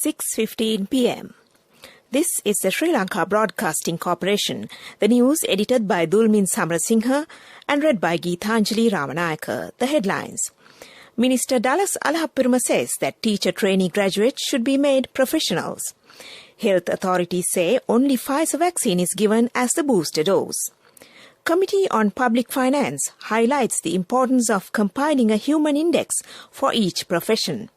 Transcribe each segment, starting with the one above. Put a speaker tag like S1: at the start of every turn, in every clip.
S1: 6:15 p.m. This is the Sri Lanka Broadcasting Corporation. The news edited by Dulmin Samarasinghe and read by Geethanjali Ramanayaka. The headlines. Minister Dallas Alahappiruma says that teacher trainee graduates should be made professionals. Health authorities say only Pfizer vaccine is given as the booster dose. Committee on Public Finance highlights the importance of compiling a human index for each profession.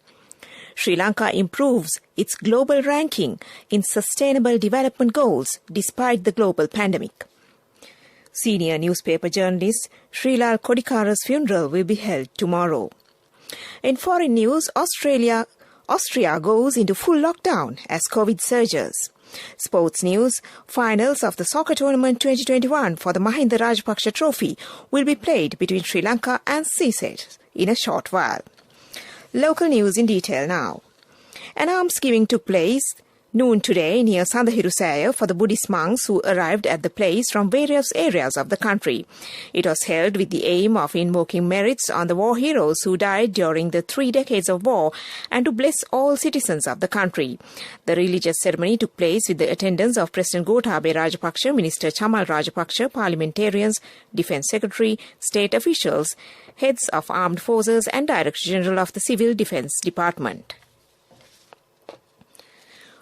S1: Sri Lanka improves its global ranking in Sustainable Development Goals despite the global pandemic. Senior newspaper journalist Srilal Kodikara's funeral will be held tomorrow. In foreign news, Austria goes into full lockdown as COVID surges. Sports news, finals of the soccer tournament 2021 for the Mahinda Rajapaksa Trophy will be played between Sri Lanka and Seychelles in a short while. Local news in detail now. An almsgiving took place noon today near Sandahirusaya for the Buddhist monks who arrived at the place from various areas of the country. It was held with the aim of invoking merits on the war heroes who died during the 3 decades of war and to bless all citizens of the country. The religious ceremony took place with the attendance of President Gotabaya Rajapaksa, Minister Chamal Rajapaksa, parliamentarians, Defence Secretary, state officials, heads of armed forces and Director General of the Civil Defence Department.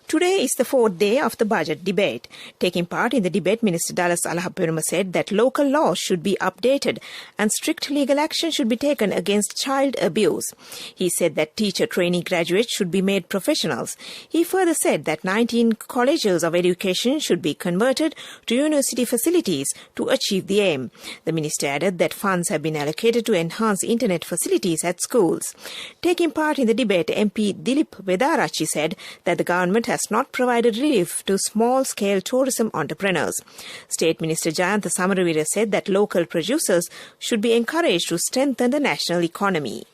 S1: Today is the fourth day of the budget debate. Taking part in the debate, Minister Dallas Alahappiruma said that local laws should be updated and strict legal action should be taken against child abuse. He said that teacher trainee graduates should be made professionals. He further said that 19 colleges of education should be converted to university facilities to achieve the aim. The minister added that funds have been allocated to enhance internet facilities at schools. Taking part in the debate, MP Dilip Vedarachi said that the government has not provided relief to small-scale tourism entrepreneurs. State Minister Jayantha Samaravira said that local producers should be encouraged to strengthen the national economy.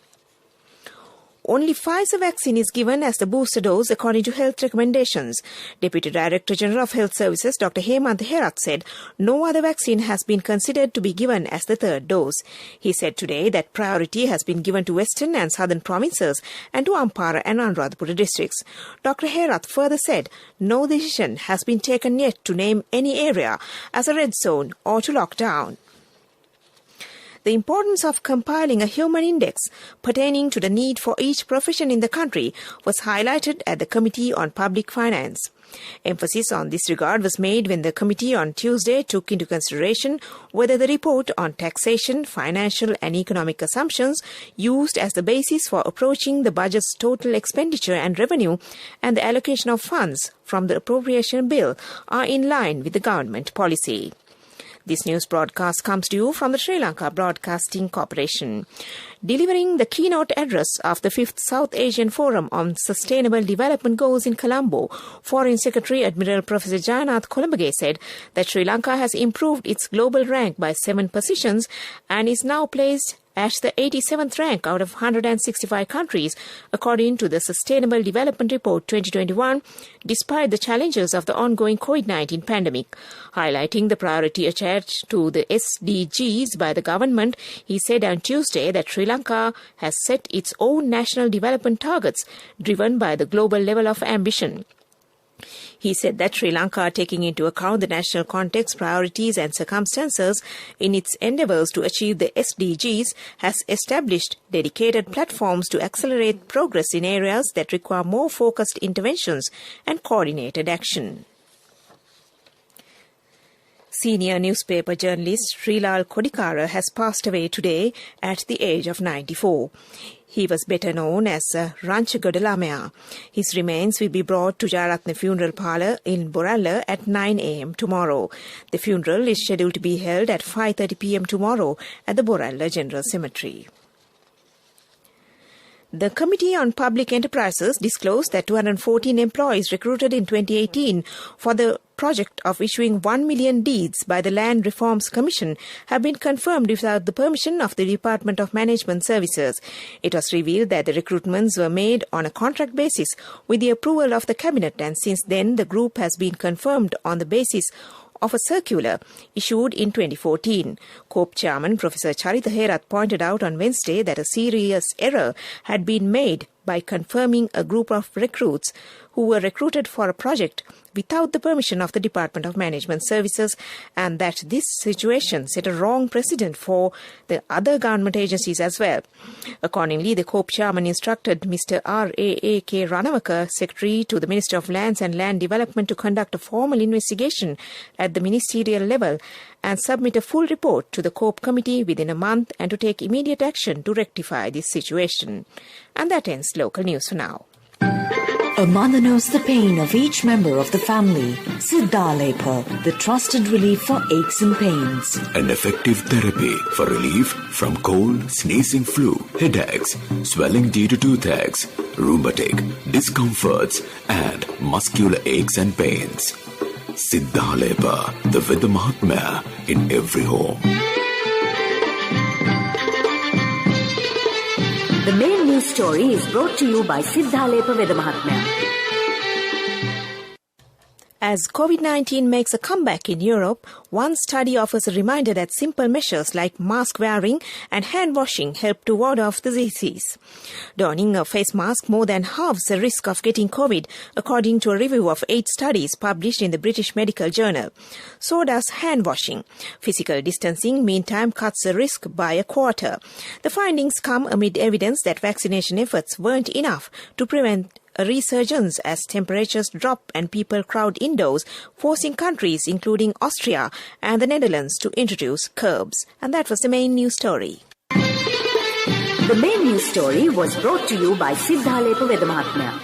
S1: Only Pfizer vaccine is given as the booster dose according to health recommendations. Deputy Director General of Health Services Dr. Hemantha Herath said no other vaccine has been considered to be given as the third dose. He said today that priority has been given to western and southern provinces and to Ampara and Anuradhapura districts. Dr. Herath further said no decision has been taken yet to name any area as a red zone or to lock down. The importance of compiling a human index pertaining to the need for each profession in the country was highlighted at the Committee on Public Finance. Emphasis on this regard was made when the committee on Tuesday took into consideration whether the report on taxation, financial and economic assumptions used as the basis for approaching the budget's total expenditure and revenue and the allocation of funds from the appropriation bill are in line with the government policy. This news broadcast comes to you from the Sri Lanka Broadcasting Corporation. Delivering the keynote address of the 5th South Asian Forum on Sustainable Development Goals in Colombo, Foreign Secretary Admiral Professor Jayanath Kolambage said that Sri Lanka has improved its global rank by 7 positions and is now placed at the 87th rank out of 165 countries, according to the Sustainable Development Report 2021, despite the challenges of the ongoing COVID-19 pandemic. Highlighting the priority attached to the SDGs by the government, he said on Tuesday that Sri Lanka has set its own national development targets, driven by the global level of ambition. He said that Sri Lanka, taking into account the national context, priorities and circumstances in its endeavours to achieve the SDGs, has established dedicated platforms to accelerate progress in areas that require more focused interventions and coordinated action. Senior newspaper journalist Srilal Kodikara has passed away today at the age of 94. He was better known as Ranchagada Lamaya. His remains will be brought to Jayaratne Funeral Parlour in Boralla at 9 a.m. tomorrow. The funeral is scheduled to be held at 5:30 p.m. tomorrow at the Boralla General Cemetery. The Committee on Public Enterprises disclosed that 214 employees recruited in 2018 for the project of issuing 1 million deeds by the Land Reforms Commission have been confirmed without the permission of the Department of Management Services. It was revealed that the recruitments were made on a contract basis with the approval of the Cabinet, and since then the group has been confirmed on the basis of a circular issued in 2014. COPE Chairman Professor Charitha Herath pointed out on Wednesday that a serious error had been made by confirming a group of recruits who were recruited for a project without the permission of the Department of Management Services, and that this situation set a wrong precedent for the other government agencies as well. Accordingly, the COPE chairman instructed Mr. R.A.A.K. Ranawaka, Secretary to the Minister of Lands and Land Development, to conduct a formal investigation at the ministerial level and submit a full report to the COPE committee within a month, and to take immediate action to rectify this situation. And that ends local news for now.
S2: A mother knows the pain of each member of the family. Siddhalepa, the trusted relief for aches and pains.
S3: An effective therapy for relief from cold, sneezing, flu, headaches, swelling due to toothaches, rheumatic, discomforts, and muscular aches and pains. Siddhalepa, the Veda Mahatmya in every home.
S2: The main news story is brought to you by Siddhalepa Veda Mahatmya.
S1: As COVID-19 makes a comeback in Europe, one study offers a reminder that simple measures like mask wearing and hand washing help to ward off the disease. Donning a face mask more than halves the risk of getting COVID, according to a review of 8 studies published in the British Medical Journal. So does hand washing. Physical distancing, meantime, cuts the risk by a quarter. The findings come amid evidence that vaccination efforts weren't enough to prevent a resurgence as temperatures drop and people crowd indoors, forcing countries including Austria and the Netherlands to introduce curbs. And that was the main news story.
S2: The main news story was brought to you by Siddhalepa Veda Mahatmya.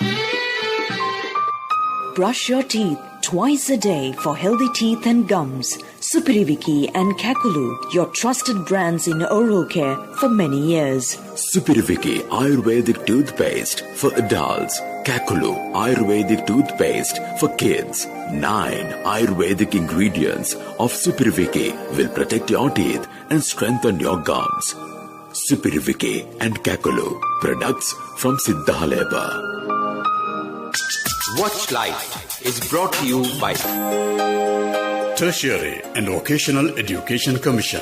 S2: Brush your teeth twice a day for healthy teeth and gums. Supiriviki and Kakulu, your trusted brands in oral care for many years.
S3: Supiriviki Ayurvedic toothpaste for adults. Kakulu Ayurvedic toothpaste for kids. 9 Ayurvedic ingredients of Supiriviki will protect your teeth and strengthen your gums. Supiriviki and Kakulu, products from Siddhalepa.
S4: Watch Life is brought to you by
S5: Tertiary and Vocational Education Commission.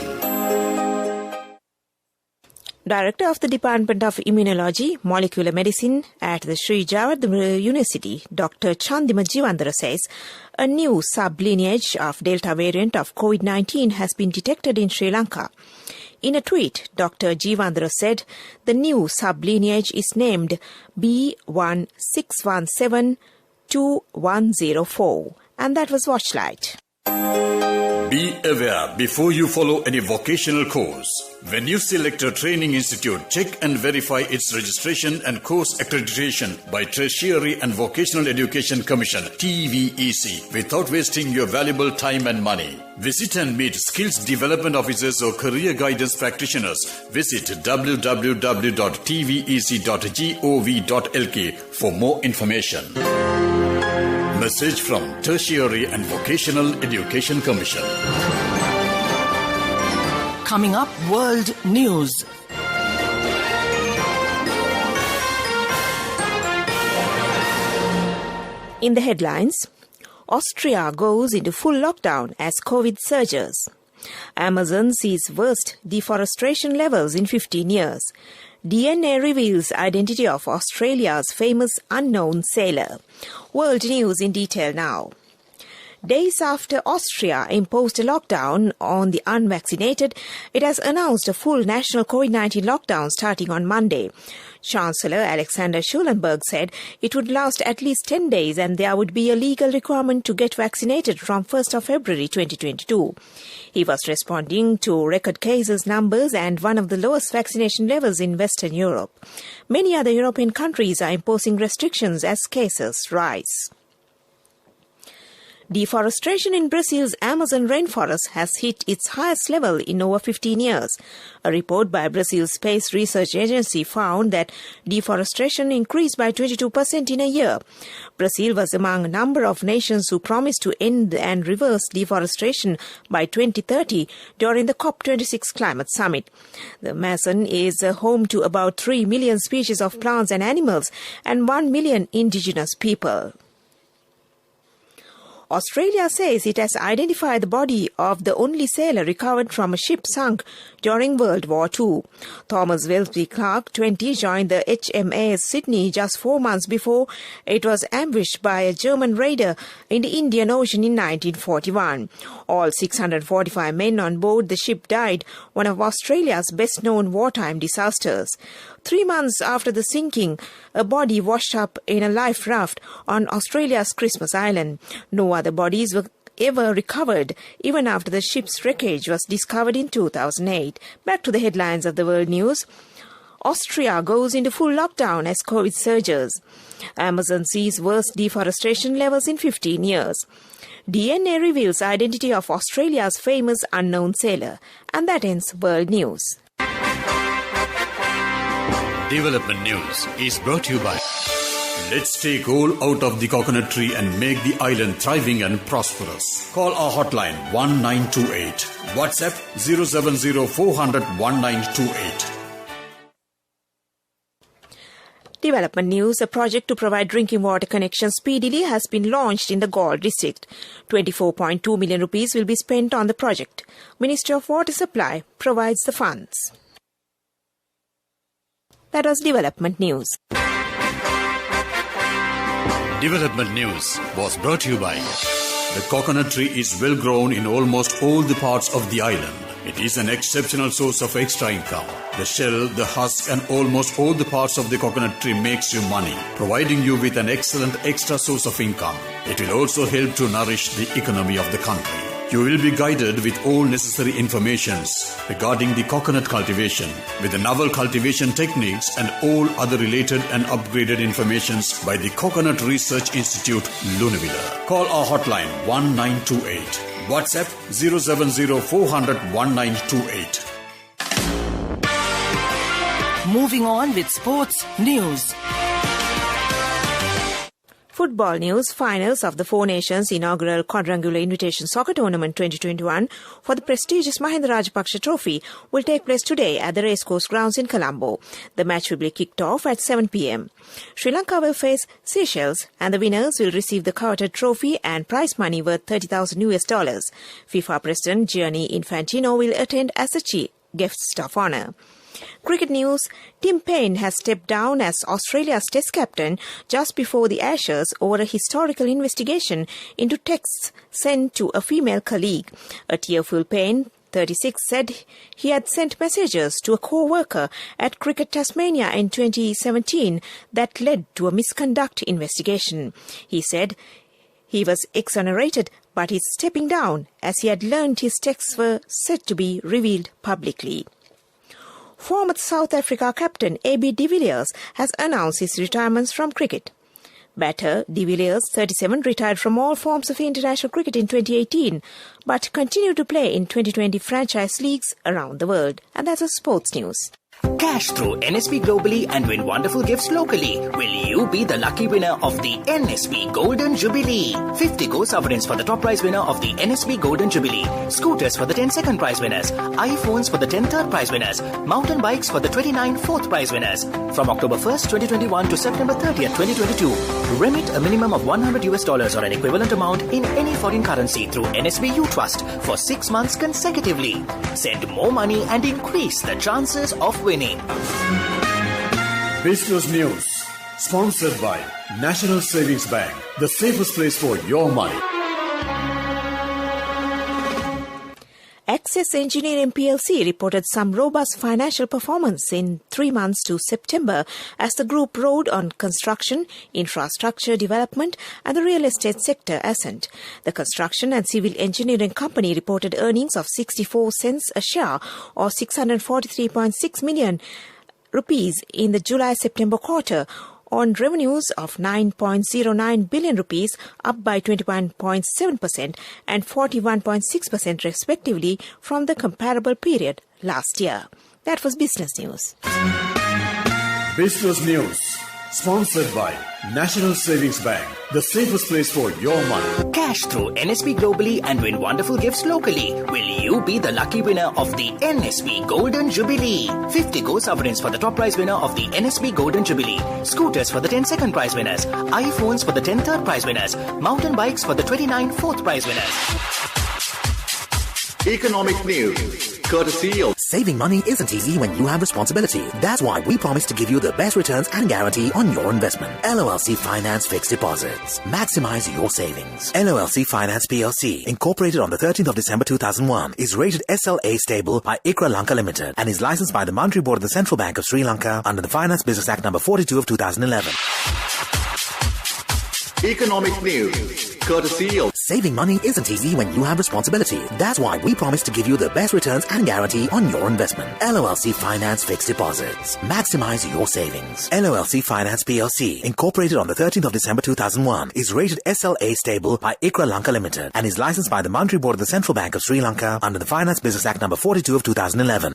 S1: Director of the Department of Immunology, Molecular Medicine at the Sri Javadhara University, Dr. Chandima Jivandara says a new sublineage of Delta variant of COVID-19 has been detected in Sri Lanka. In a tweet, Dr. Jivandara said the new sublineage is named B16172104, and that was Watchlight.
S5: Be aware before you follow any vocational course. When you select a training institute, check and verify its registration and course accreditation by Tertiary and Vocational Education Commission (TVEC) without wasting your valuable time and money. Visit and meet skills development officers or career guidance practitioners. Visit www.tvec.gov.lk for more information. Message from Tertiary and Vocational Education Commission.
S6: Coming up, World News.
S1: In the headlines, Austria goes into full lockdown as COVID surges. Amazon sees worst deforestation levels in 15 years. DNA reveals identity of Australia's famous unknown sailor. World news in detail now. Days after Austria imposed a lockdown on the unvaccinated, it has announced a full national COVID-19 lockdown starting on Monday. Chancellor Alexander Schallenberg said it would last at least 10 days and there would be a legal requirement to get vaccinated from 1st of February 2022. He was responding to record cases numbers and one of the lowest vaccination levels in Western Europe. Many other European countries are imposing restrictions as cases rise. Deforestation in Brazil's Amazon rainforest has hit its highest level in over 15 years. A report by Brazil's Space Research Agency found that deforestation increased by 22% in a year. Brazil was among a number of nations who promised to end and reverse deforestation by 2030 during the COP26 climate summit. The Amazon is home to about 3 million species of plants and animals and 1 million indigenous people. Australia says it has identified the body of the only sailor recovered from a ship sunk during World War II. Thomas Wellesley Clark, 20, joined the HMAS Sydney just 4 months before it was ambushed by a German raider in the Indian Ocean in 1941. All 645 men on board the ship died, one of Australia's best-known wartime disasters. 3 months after the sinking, a body washed up in a life raft on Australia's Christmas Island. No other bodies were ever recovered, even after the ship's wreckage was discovered in 2008. Back to the headlines of the world news. Austria goes into full lockdown as COVID surges. Amazon sees worst deforestation levels in 15 years. DNA reveals identity of Australia's famous unknown sailor. And that ends world news.
S5: Development News is brought to you by Let's take all out of the coconut tree and make the island thriving and prosperous. Call our hotline 1928. WhatsApp 070 400 1928.
S1: Development news. A project to provide drinking water connection speedily has been launched in the Galle district. 24.2 million rupees will be spent on the project. Ministry of Water Supply provides the funds. That was Development News.
S5: Development News was brought to you by the coconut tree is well grown in almost all the parts of the island. It is an exceptional source of extra income. The shell, the husk and almost all the parts of the coconut tree makes you money, providing you with an excellent extra source of income. It will also help to nourish the economy of the country. You will be guided with all necessary informations regarding the coconut cultivation, with the novel cultivation techniques and all other related and upgraded informations by the Coconut Research Institute, Lunavilla. Call our hotline 1928. WhatsApp 070 400 1928.
S6: Moving on with sports news.
S1: Football news. Finals of the Four Nations inaugural quadrangular invitation soccer tournament 2021 for the prestigious Mahinda Rajapaksa Trophy will take place today at the Racecourse Grounds in Colombo. The match will be kicked off at 7 p.m. Sri Lanka will face Seychelles and the winners will receive the coveted trophy and prize money worth $30,000. FIFA President Gianni Infantino will attend as the chief guest of honour. Cricket news. Tim Paine has stepped down as Australia's Test captain just before the Ashes over a historical investigation into texts sent to a female colleague. A tearful Paine, 36, said he had sent messages to a co-worker at Cricket Tasmania in 2017 that led to a misconduct investigation. He said he was exonerated but is stepping down as he had learned his texts were said to be revealed publicly. Former South Africa captain A.B. de Villiers has announced his retirement from cricket. Batter de Villiers, 37, retired from all forms of international cricket in 2018, but continued to play in 2020 franchise leagues around the world. And that's a sports news.
S7: Cash through NSB globally and win wonderful gifts locally. Will you be the lucky winner of the NSB Golden Jubilee? 50 gold sovereigns for the top prize winner of the NSB Golden Jubilee. Scooters for the 10 second prize winners. iPhones for the 10 third prize winners. Mountain bikes for the 29 fourth prize winners. From October 1st, 2021 to September 30th, 2022. Remit a minimum of $100 or an equivalent amount in any foreign currency through NSB U Trust for 6 months consecutively. Send more money and increase the chances of winning.
S5: Business News, sponsored by National Savings Bank, the safest place for your money.
S1: Access Engineering PLC reported some robust financial performance in 3 months to September as the group rode on construction, infrastructure development and the real estate sector ascent. The construction and civil engineering company reported earnings of 64 cents a share or 643.6 million rupees in the July-September quarter on revenues of 9.09 billion rupees, up by 21.7% and 41.6% respectively from the comparable period last year. That was Business News.
S5: Business News, Sponsored by National Savings Bank, the safest place for your money.
S7: Cash through NSB globally and win wonderful gifts locally. Will you be the lucky winner of the NSB Golden Jubilee? 50 gold sovereigns for the top prize winner of the NSB Golden Jubilee. Scooters for the 10 second prize winners. iPhones for the 10 third prize winners. Mountain bikes for the 29 fourth prize winners.
S4: Economic news, courtesy of
S8: Saving money isn't easy when you have responsibility. That's why we promise to give you the best returns and guarantee on your investment. LOLC Finance Fixed Deposits. Maximize your savings. LOLC Finance PLC, incorporated on the 13th of December 2001, is rated SLA stable by ICRA Lanka Limited and is licensed by the Monetary Board of the Central Bank of Sri Lanka under the Finance Business Act number 42 of 2011.
S4: economic news, courtesy of
S8: Saving money isn't easy when you have responsibility. That's why we promise to give you the best returns and guarantee on your investment. LOLC Finance Fixed Deposits. Maximize your savings. LOLC Finance PLC, incorporated on the 13th of December 2001, is rated SLA stable by ICRA Lanka Limited and is licensed by the Monetary Board of the Central Bank of Sri Lanka under the Finance Business Act number 42 of 2011.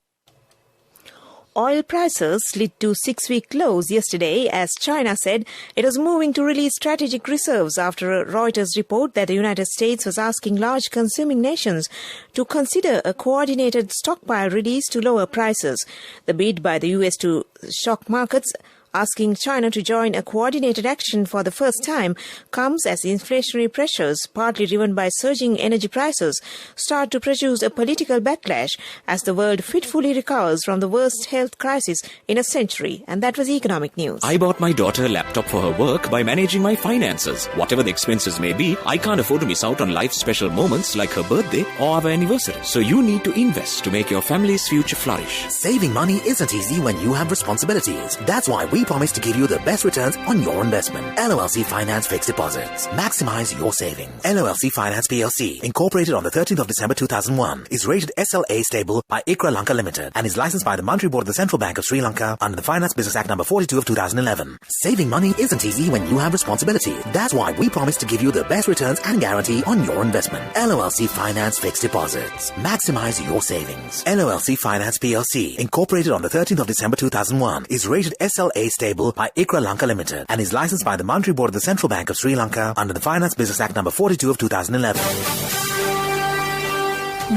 S1: Oil prices slid to 6-week lows yesterday as China said it was moving to release strategic reserves after a Reuters report that the United States was asking large consuming nations to consider a coordinated stockpile release to lower prices. The bid by the US to shock markets, asking China to join a coordinated action for the first time, comes as inflationary pressures, partly driven by surging energy prices, start to produce a political backlash as the world fitfully recovers from the worst health crisis in a century. And that was economic news.
S9: I bought my daughter a laptop for her work by managing my finances. Whatever the expenses may be, I can't afford to miss out on life's special moments like her birthday or our anniversary. So you need to invest to make your family's future flourish.
S8: Saving money isn't easy when you have responsibilities. That's why we promise to give you the best returns on your investment. LOLC Finance Fixed Deposits. Maximize your savings. LOLC Finance PLC, incorporated on the 13th of December 2001, is rated SLA stable by ICRA Lanka Limited and is licensed by the Monetary Board of the Central Bank of Sri Lanka under the Finance Business Act number 42 of 2011. Saving money isn't easy when you have responsibility. That's why we promise to give you the best returns and guarantee on your investment. LOLC Finance Fixed Deposits. Maximize your savings. LOLC Finance PLC, incorporated on the 13th of December 2001, is rated SLA stable by ICRA Lanka Limited and is licensed by the Monetary Board of the Central Bank of Sri Lanka under the Finance Business Act number 42 of 2011.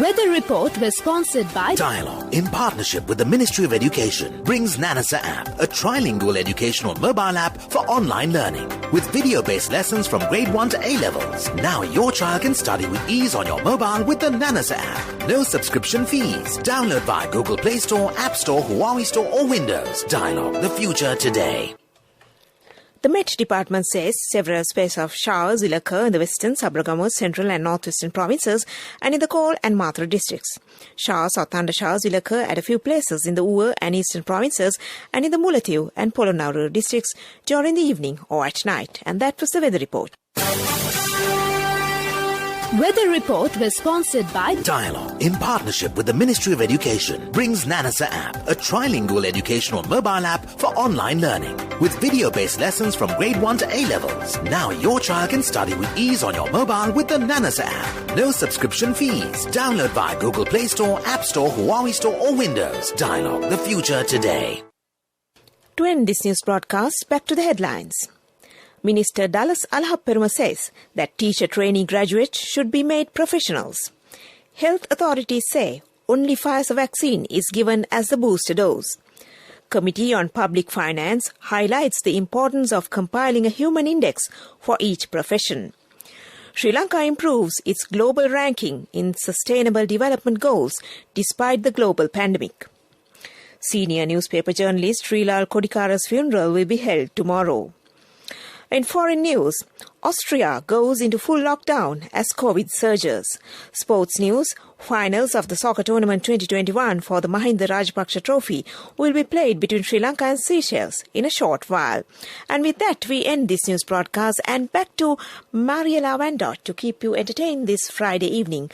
S10: Weather report was sponsored by
S8: Dialogue, in partnership with the Ministry of Education, brings Nanasa app, a trilingual educational mobile app for online learning with video-based lessons from grade 1 to A-levels. Now your child can study with ease on your mobile with the Nanasa app. No subscription fees. Download via Google Play Store, App Store, Huawei Store or Windows. Dialogue, the future today.
S1: The Met Department says several spells of showers will occur in the western, Sabaragamu, central and northwestern provinces and in the Kol and Mathura districts. Showers or thunder showers will occur at a few places in the Uva and eastern provinces and in the Mullaitivu and Polonnaruwa districts during the evening or at night. And that was the weather report.
S10: Weather report was sponsored by
S8: Dialogue, in partnership with the Ministry of Education, brings Nanasa app, a trilingual educational mobile app for online learning with video-based lessons from grade 1 to A-levels. Now your child can study with ease on your mobile with the Nanasa app. No subscription fees. Download via Google Play Store, App Store, Huawei Store or Windows. Dialogue, the future today.
S1: To end this news broadcast, back to the headlines. Minister Dallas Alhapperuma says that teacher trainee graduates should be made professionals. Health authorities say only Pfizer vaccine is given as the booster dose. Committee on Public Finance highlights the importance of compiling a human index for each profession. Sri Lanka improves its global ranking in Sustainable Development Goals despite the global pandemic. Senior newspaper journalist Srilal Kodikara's funeral will be held tomorrow. In foreign news, Austria goes into full lockdown as COVID surges. Sports news, finals of the soccer tournament 2021 for the Mahinda Rajapaksa Trophy will be played between Sri Lanka and Seychelles in a short while. And with that, we end this news broadcast and back to Mariela Vandot to keep you entertained this Friday evening.